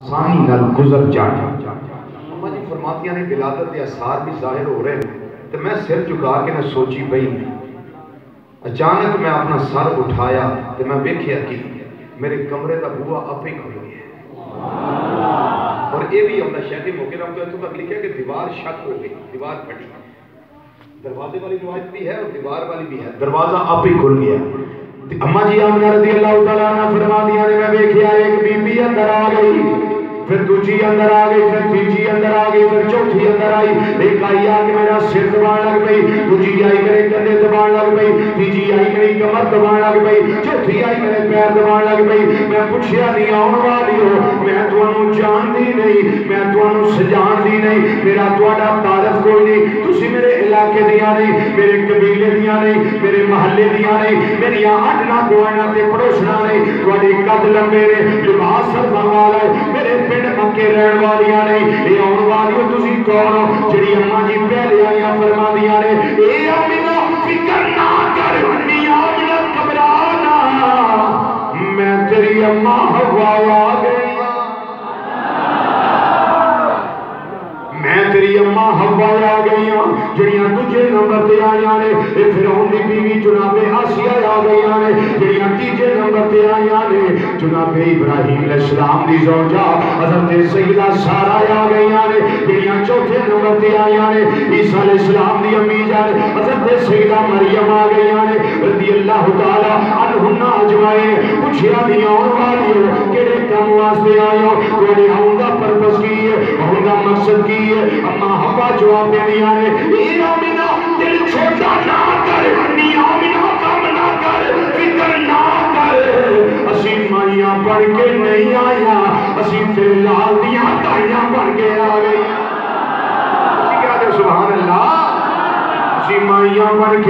آسانی نال گزر جانا۔ اماں جی فرماتیاں نے ولادت دے اثار بھی ظاہر ہو رہے ہیں تو میں سر جھکا کے نہ سوچی پئی، اچانک میں اپنا سر اٹھایا تو میں ویکھیا کہ میرے کمرے دا بوا آپ ہی کھل گیا۔ اور یہ بھی اپنا شیخ مکرم تو تک لکھا کہ دیوار شک ہو گئی، دیوار پھٹی۔ دروازے والی روایت بھی ہے اور دیوار والی بھی ہے، دروازہ آپ ہی کھل گیا۔ اماں جی آمنہ رضی اللہ تعالیٰ عنہ فرماتی ہیں میں دیکھیا ایک بی بی اندر آ گئی، پھر دوسری اندر آ گئی، پھر تیسری اندر آ گئی، پھر چوتھی اندر آئی۔ ایک آئی آ کے میرا سر دبان لگ پئی، دوسری آئی میرے کندھے دبان لگ پئی، تیسری آئی میری کمر دبان لگ پئی، چوتھی آئی میرے پیر دبان لگ پئی۔ میں پوچھیا نہیں آن والی ہو، میں تانوں جاندی نہیں، میں تانوں سجاندی نہیں، میرا تہاڈا تعارف کوئی نہیں، تسی میرے علاقے دیاں نہیں، میرے قبیلے دیاں نہیں، میرے محلے دیاں نہیں، میری آڈنا گوائنا تے پڑوسنا نہیں، تہاڈے قد لمبے نے، لباس سرما والا ہے، میرے پنڈ مکے رہن والیاں نہیں، اے آن والیوں تسی کون ہو؟ جڑی اماں جی پہلے آئیاں فرما دیاں نے، اے آمنہ فکر نہ کر، نی آمنہ گھبرانا، میں تیری اماں حوا آ گئی، میں تیری اماں حوا آ گئی ہوں، جڑیاں تجھے نمبر تے آئیاں نے، اے فرعون دی بیوی جناب آسیہ آ گئیاں نے، جڑیاں تیجے نمبر تے آئیاں نے، جناب ابراہیم علیہ السلام دی زوجہ حضرت سیدہ سارہ آ گئیاں نے، جڑیاں چوتھے نمبر تے آئیاں نے، عیسیٰ علیہ السلام دی امی جان حضرت سیدہ مریم آ گئیاں نے، رضی اللہ تعالی عنہن اجمعین۔ پوچھیا نہیں آن والی ہو کیڑے کام واسطے آئے ہو، تہاڈے آن دا پرپس کی ہے، آن دا مقصد کی ہے؟ اماں حوا جواب دے دیا نے، اے آمنہ دل چھوٹا نہ کر، نی آمنہ کم نہ کر، فکر نہ کر، اسی مائیاں بڑھ کے نہیں آیا، اسی تیرے لال دیاں تائیاں بڑھ کے آ گئی۔ اسی کہا دے سبحان اللہ، اسی مائیاں بڑھ کے